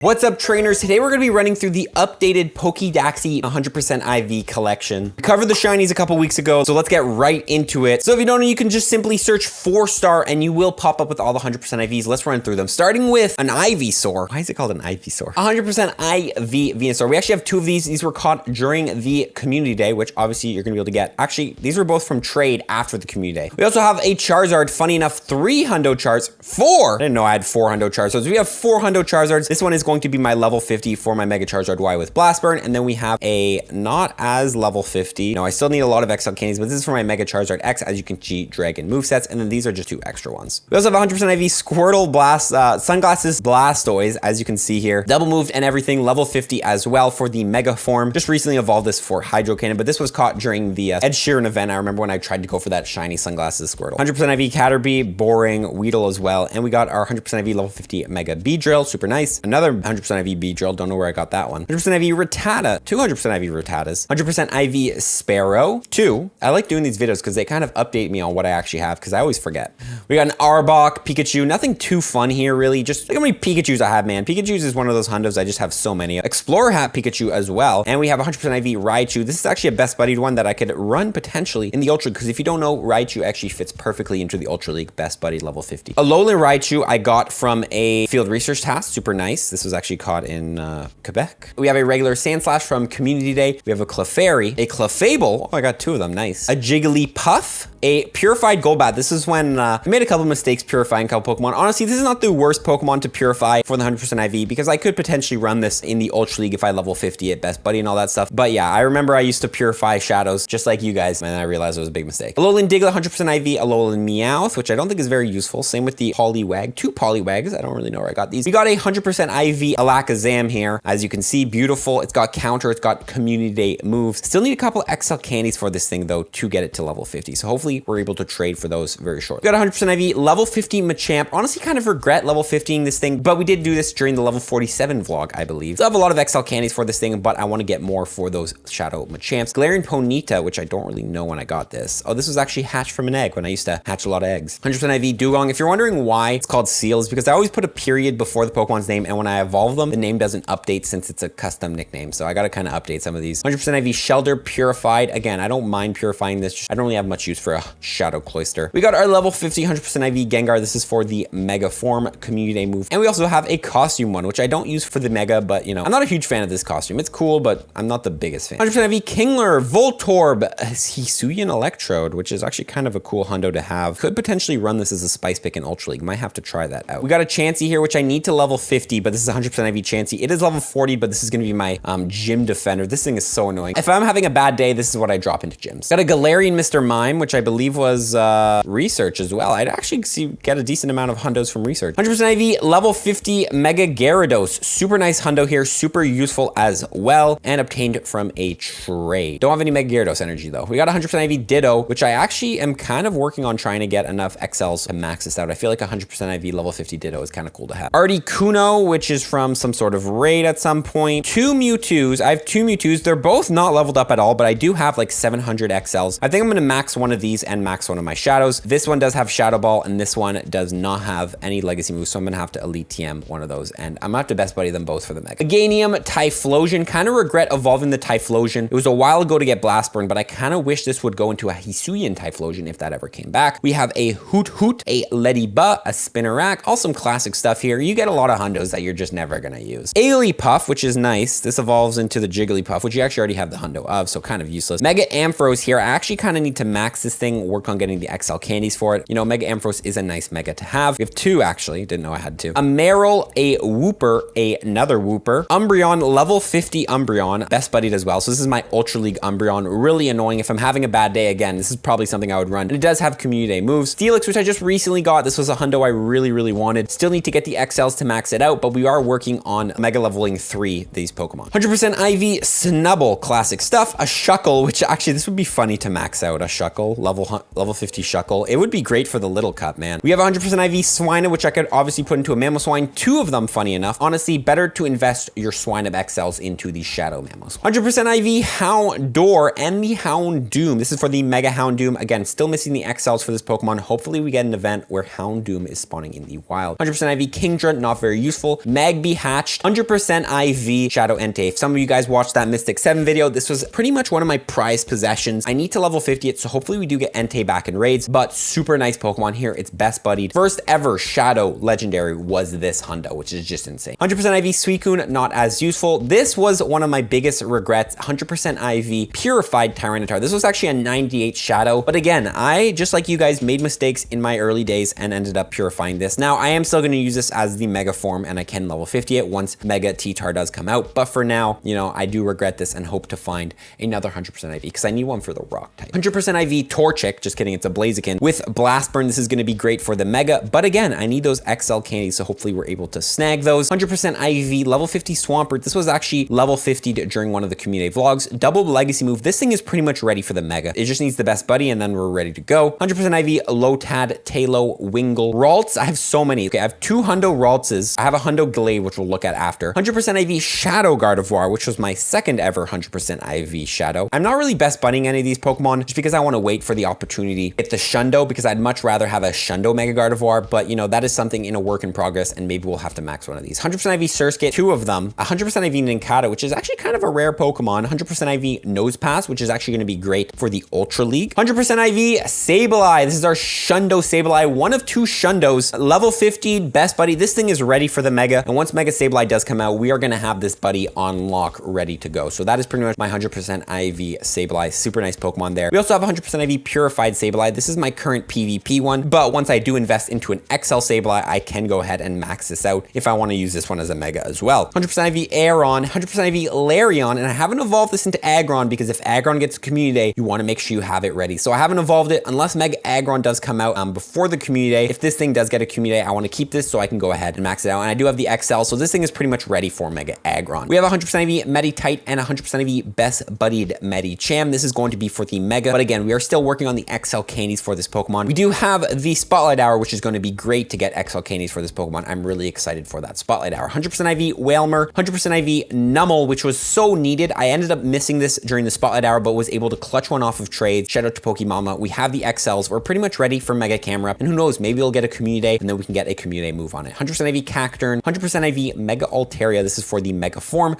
What's up, trainers? Today we're going to be running through the updated Pokédaxi 100% IV collection. We covered the shinies a couple weeks ago, so let's get right into it. So if you don't know, you can just simply search 4-star and you will pop up with all the 100% IVs. Let's run through them, starting with an Ivysaur. Why is it called an Ivysaur? 100% IV Venusaur. We actually have two of these. These were caught during the community day, which obviously you're going to be able to get. Actually, these were both from trade after the community day. We also have a Charizard. Funny enough, 3 Hundo Chars. 4! I didn't know I had 4 Hundo Charizards. We have 4 Hundo Charizards. This one is going to be my level 50 for my Mega Charizard Y with Blast Burn, and then we have a not as level 50. No, I still need a lot of XL candies, but this is for my Mega Charizard X, as you can see, Dragon movesets, and then these are just 2 extra ones. We also have 100% IV Squirtle Blast, Sunglasses Blastoise, as you can see here. Double moved and everything, level 50 as well for the Mega form. Just recently evolved this for Hydro Cannon, but this was caught during the Ed Sheeran event. I remember when I tried to go for that shiny Sunglasses Squirtle. 100% IV Caterpie, Boring, Weedle as well, and we got our 100% IV level 50 Mega Beedrill, super nice. Another 100% IV Beedrill, don't know where I got that one. 100% IV Rattata, 200% IV Rattatas, 100% IV Sparrow, 2. I like doing these videos because they kind of update me on what I actually have because I always forget. We got an Arbok, Pikachu, nothing too fun here really. Just look how many Pikachus I have, man. Pikachus is one of those hundos I just have so many. Explorer Hat Pikachu as well, and we have 100% IV Raichu. This is actually a best buddied one that I could run potentially in the Ultra, because if you don't know, Raichu actually fits perfectly into the Ultra League best buddy level 50. A Alolan Raichu I got from a field research task, super nice. This was actually caught in Quebec. We have a regular Sandslash from Community Day. We have a Clefairy, a Clefable. Oh, I got 2 of them, nice. A Jigglypuff, a Purified Golbat. This is when I made a couple mistakes purifying a couple Pokemon. Honestly, this is not the worst Pokemon to purify for the 100% IV because I could potentially run this in the Ultra League if I level 50 at Best Buddy and all that stuff. But yeah, I remember I used to purify Shadows just like you guys, and I realized it was a big mistake. Alolan Diglett, 100% IV, Alolan Meowth, which I don't think is very useful. Same with the Poliwag, 2 Poliwags. I don't really know where I got these. We got a 100% IV Alakazam here. As you can see, beautiful. It's got counter, it's got Community Day moves. Still need a couple XL candies for this thing though to get it to level 50. So hopefully we're able to trade for those very shortly. We got 100% IV, level 50 Machamp. Honestly, kind of regret level 50ing this thing, but we did do this during the level 47 vlog, I believe. So I have a lot of XL candies for this thing, but I want to get more for those Shadow Machamps. Galarian Ponyta, which I don't really know when I got this. Oh, this was actually hatched from an egg when I used to hatch a lot of eggs. 100% IV Dugong. If you're wondering why it's called Seal, it's because I always put a period before the Pokemon's name, and when I evolve them, the name doesn't update since it's a custom nickname. So I got to kind of update some of these. 100% IV Shelter Purified. Again, I don't mind purifying this. I don't really have much use for a Shadow Cloyster. We got our level 50 100% IV Gengar. This is for the Mega Form Community Day move. And we also have a costume one, which I don't use for the Mega, but you know, I'm not a huge fan of this costume. It's cool, but I'm not the biggest fan. 100% IV Kingler, Voltorb, Hisuian Electrode, which is actually kind of a cool hundo to have. Could potentially run this as a Spice Pick in Ultra League. Might have to try that out. We got a Chansey here, which I need to level 50, but this is 100% IV Chansey. It is level 40, but this is going to be my gym defender. This thing is so annoying. If I'm having a bad day, this is what I drop into gyms. Got a Galarian Mr. Mime, which I believe was research as well. I'd actually get a decent amount of hundos from research. 100% IV, level 50 Mega Gyarados. Super nice hundo here, super useful as well, and obtained from a trade. Don't have any Mega Gyarados energy though. We got 100% IV Ditto, which I actually am kind of working on trying to get enough XLs to max this out. I feel like 100% IV level 50 Ditto is kind of cool to have. Articuno, which is from some sort of raid at some point. 2 Mewtwo's. I have 2 Mewtwo's. They're both not leveled up at all, but I do have like 700 XLs. I think I'm going to max one of these and max one of my Shadows. This one does have Shadow Ball, and this one does not have any legacy moves, so I'm going to have to Elite TM one of those, and I'm going to have to Best Buddy them both for the Mega. Meganium, Typhlosion. Kind of regret evolving the Typhlosion. It was a while ago to get Blast Burn, but I kind of wish this would go into a Hisuian Typhlosion if that ever came back. We have a Hoot Hoot, a Leddyba, a Spinnerack, all some classic stuff here. You get a lot of hundos that you're just never going to use. Ailypuff, which is nice. This evolves into the Jigglypuff, which you actually already have the hundo of, so kind of useless. Mega Ampharos here. I actually kind of need to max this thing, work on getting the XL candies for it. You know, Mega Ampharos is a nice Mega to have. We have 2 actually. Didn't know I had 2. A Marill, a Wooper, another Wooper. Umbreon, level 50 Umbreon. Best buddied as well. So this is my Ultra League Umbreon. Really annoying. If I'm having a bad day again, this is probably something I would run. And it does have Community Day moves. Steelix, which I just recently got. This was a hundo I really wanted. Still need to get the XLs to max it out, but we are working on Mega leveling 3 these Pokemon. 100% IV Snubble, classic stuff. A Shuckle, which actually this would be funny to max out. A Shuckle, level 50 Shuckle. It would be great for the Little Cup, man. We have 100% IV Swinub, which I could obviously put into a Mamoswine. 2 of them, funny enough. Honestly, better to invest your Swinub XLs into the Shadow Mamos. 100% IV Houndour and the Houndoom. This is for the Mega Houndoom. Again, still missing the XLs for this Pokemon. Hopefully we get an event where Houndoom is spawning in the wild. 100% IV Kingdra, not very useful. Mega Egg Be Hatched, 100% IV Shadow Entei. If some of you guys watched that Mystic 7 video, this was pretty much one of my prized possessions. I need to level 50 it, so hopefully we do get Entei back in raids, but super nice Pokemon here. It's best buddied. First ever Shadow Legendary was this Hundo, which is just insane. 100% IV Suicune, not as useful. This was one of my biggest regrets. 100% IV Purified Tyranitar. This was actually a 98 Shadow, but again, I, just like you guys, made mistakes in my early days and ended up purifying this. Now, I am still going to use this as the Mega form, and I can level 50 it once Mega T-Tar does come out, but for now, you know, I do regret this and hope to find another 100% IV because I need one for the rock type. 100% IV Torchic, just kidding, it's a Blaziken. With Blast Burn, this is going to be great for the Mega, but again, I need those XL candies, so hopefully we're able to snag those. 100% IV level 50 Swampert. This was actually level 50 during one of the community vlogs. Double legacy move. This thing is pretty much ready for the Mega. It just needs the best buddy and then we're ready to go. 100% IV Lotad, Talo, Wingull, Ralts. I have so many. Okay, I have 2 Hundo Raltses. I have a Hundo Glade, which we'll look at after. 100% IV Shadow Gardevoir, which was my second ever 100% IV Shadow. I'm not really best budding any of these Pokemon just because I want to wait for the opportunity. It's the Shundo because I'd much rather have a Shundo Mega Gardevoir, but you know, that is something in a work in progress and maybe we'll have to max one of these. 100% IV Surskit, 2 of them. 100% IV Nincada, which is actually kind of a rare Pokemon. 100% IV Nosepass, which is actually going to be great for the Ultra League. 100% IV Sableye. This is our Shundo Sableye, one of 2 Shundos. Level 50, best buddy. This thing is ready for the Mega, and once Mega Sableye does come out, we are going to have this buddy on lock, ready to go. So that is pretty much my 100% IV Sableye. Super nice Pokemon there. We also have 100% IV Purified Sableye. This is my current PvP one, but once I do invest into an XL Sableye, I can go ahead and max this out if I want to use this one as a Mega as well. 100% IV Aeron, 100% IV Larion, and I haven't evolved this into Aggron because if Aggron gets a community day, you want to make sure you have it ready. So I haven't evolved it unless Mega Aggron does come out before the community day. If this thing does get a community day, I want to keep this so I can go ahead and max it out. And I do have the XL, so this thing is pretty much ready for Mega Aggron. We have 100% IV Meditite and 100% IV Best Buddied Medicham. This is going to be for the Mega, but again, we are still working on the XL candies for this Pokemon. We do have the Spotlight Hour, which is going to be great to get XL candies for this Pokemon. I'm really excited for that Spotlight Hour. 100% IV Wailmer, 100% IV Numel, which was so needed. I ended up missing this during the Spotlight Hour, but was able to clutch one off of trades. Shout out to Pokemama. We have the XLs. We're pretty much ready for Mega Camera, and who knows, maybe we'll get a community day, and then we can get a community day move on it. 100% IV Cacturn, 100% IV Mega Altaria. This is for the Mega form.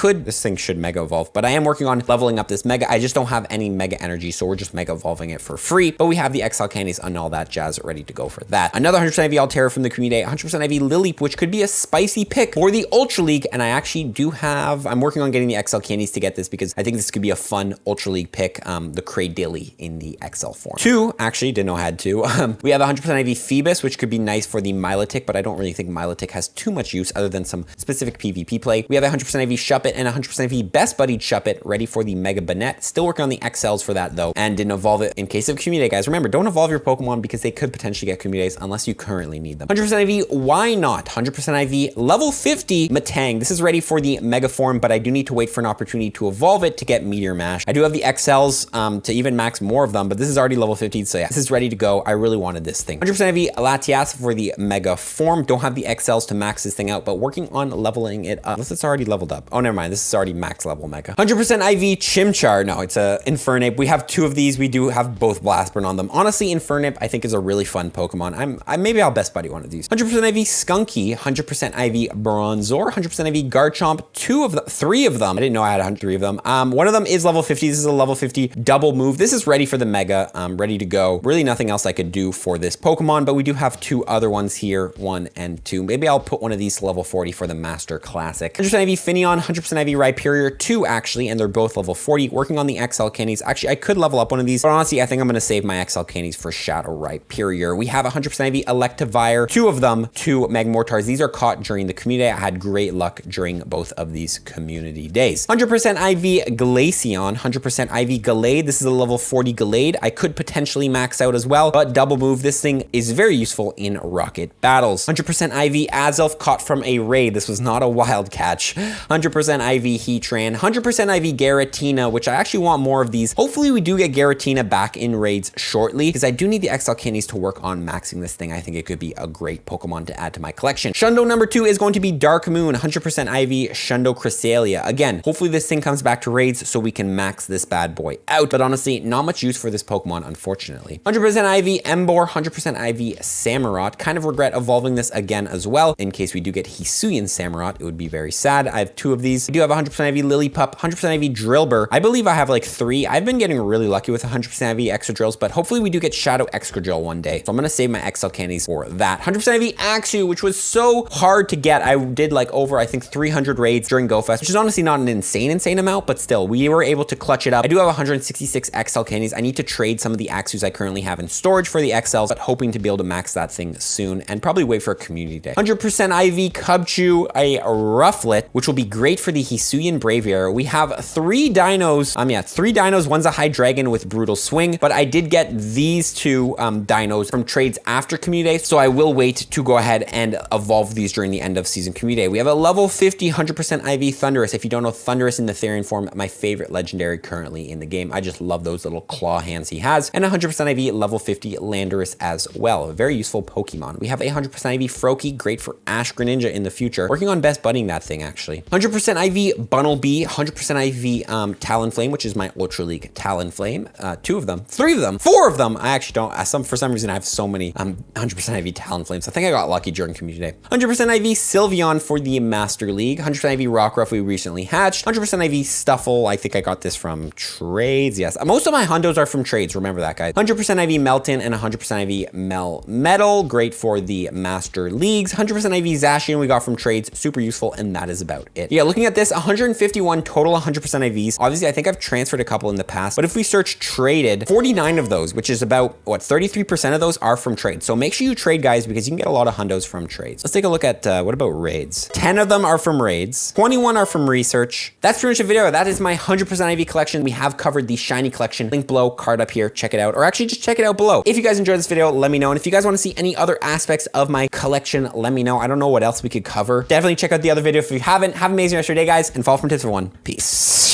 This thing should Mega Evolve, but I am working on leveling up this Mega. I just don't have any Mega Energy, so we're just Mega Evolving it for free, but we have the XL candies and all that jazz ready to go for that. Another 100% IV Altaria from the community day, 100% IV Lileep, which could be a spicy pick for the Ultra League, and I actually do have, I'm working on getting the XL candies to get this because I think this could be a fun Ultra League pick, the Cradilly in the XL form. 2, actually, didn't know I had 2. We have 100% IV Phoebus, which could be nice for the Milotic, but I don't really think Milotic has too much use other than some specific PvP play. We have 100% IV Shuppet and 100% IV Best Buddied Shuppet ready for the Mega Banette. Still working on the XLs for that though, and didn't evolve it in case of community day, guys. Remember, don't evolve your Pokemon because they could potentially get community days unless you currently need them. 100% IV Why Not? 100% IV Level 50 Matang. This is ready for the Mega form, but I do need to wait for an opportunity to evolve it to get Meteor Mash. I do have the XLs to even max more of them, but this is already level 50, so yeah, this is ready to go. I really wanted this thing. 100% IV Latias for the Mega form. Don't have the XLs to max this thing out, but working on leveling it up. Unless it's already leveled up. Oh, never mind. This is already max level Mega. 100% IV Chimchar. No, it's a Infernape. We have 2 of these. We do have both Blast Burn on them. Honestly, Infernape I think is a really fun Pokemon. Maybe I'll best buddy one of these. 100% IV Skunky, 100% IV Bronzor, 100% IV Garchomp, 3 of them. I didn't know I had 3 of them. One of them is level 50. This is a level 50 double move. This is ready for the Mega, ready to go. Really nothing else I could do for this Pokemon, but we do have 2 other ones here, 1 and 2. Maybe I'll put one of these to level 40 for the Master Classic. 100% IV Finneon, 100% IV Rhyperior, 2 actually, and they're both level 40. Working on the XL candies. Actually, I could level up one of these, but honestly, I think I'm going to save my XL candies for Shadow Rhyperior. We have 100% IV Electivire, 2 of them, 2 Magmortars. These are caught during the community. I had great luck during both of these community days. 100% IV Glaceon, 100% IV Gallade. This is a level 40 Gallade. I could potentially max out as well, but double move. This thing is very useful in rocket battles. 100% IV Azelf caught from a raid. This was not a wild catch. 100% IV Heatran, 100% IV Garatina, which I actually want more of these. Hopefully we do get Garatina back in raids shortly because I do need the XL candies to work on maxing this thing. I think it could be a great Pokemon to add to my collection. Shundo number 2 is going to be Dark Moon, 100% IV Shundo Cresselia. Again, hopefully this thing comes back to raids so we can max this bad boy out, but honestly, not much use for this Pokemon, unfortunately. 100% IV Emboar, 100% IV Samurott. Kind of regret evolving this again as well in case we do get Hisuian Samurott, it would be very sad. I have 2 of these. I do have 100% IV Lillipup, 100% IV Drillbur. I believe I have like 3. I've been getting really lucky with 100% IV Extra Drills, but hopefully we do get Shadow Extra Drill one day. So I'm gonna save my XL candies for that. 100% IV Axew, which was so hard to get. I did like over, I think 300 raids during GoFest, which is honestly not an insane amount, but still, we were able to clutch it up. I do have 166 XL candies. I need to trade some of the Axews I currently have in storage for the XLs, but hoping to be able to max that thing soon and probably wait for a community day. 100% IV Cubchoo, a Rufflet, which will be great for the Hisuian Braviary. We have 3 dinos. 3 dinos. One's a High Dragon with Brutal Swing, but I did get these 2 dinos from trades after community day, so I will wait to go ahead and evolve these during the end of season community day. We have a level 50 100% IV Thunderous. If you don't know, Thunderous in the Therian form, my favorite legendary currently in the game. I just love those little claw hands he has. And 100% IV level 50 Landorus as well. A very useful Pokemon. We have a 100% IV Froakie, great for Ash Greninja in the future. Working on best budding that thing actually. 100% IV Bunnelby, 100% IV Talonflame, which is my Ultra League Talonflame. 2 of them, 3 of them, 4 of them. I actually don't, for some reason I have so many 100% IV Talonflames. I think I got lucky during community day. 100% IV Sylveon for the Master League. 100% IV Rockruff we recently hatched. 100% IV Stuffle, I think I got this from trades. Yes, most of my hundos are from trades. Remember that, guys. 100% IV Melton and 100% IV Melmetal, great for the Master Leagues. 100% IV Zacian we got from trades, super useful, and that is about it. Yeah, looking at this, 151 total 100% IVs. Obviously, I think I've transferred a couple in the past, but if we search traded, 49 of those, which is about, what, 33% of those are from trades. So make sure you trade, guys, because you can get a lot of hundos from trades. Let's take a look at, what about raids? 10 of them are from raids. 21 are from research. That's pretty much the video. That is my 100% IV collection. We have covered the shiny collection. Link below, card up here, check it out, or actually just check it out below. If you guys enjoyed this video, let me know. And if you guys want to see any other aspects of my collection, let me know. I don't know what else we could cover. Definitely check out the other video if you haven't. Have an amazing rest of your day, guys, and follow from tips for one. Peace.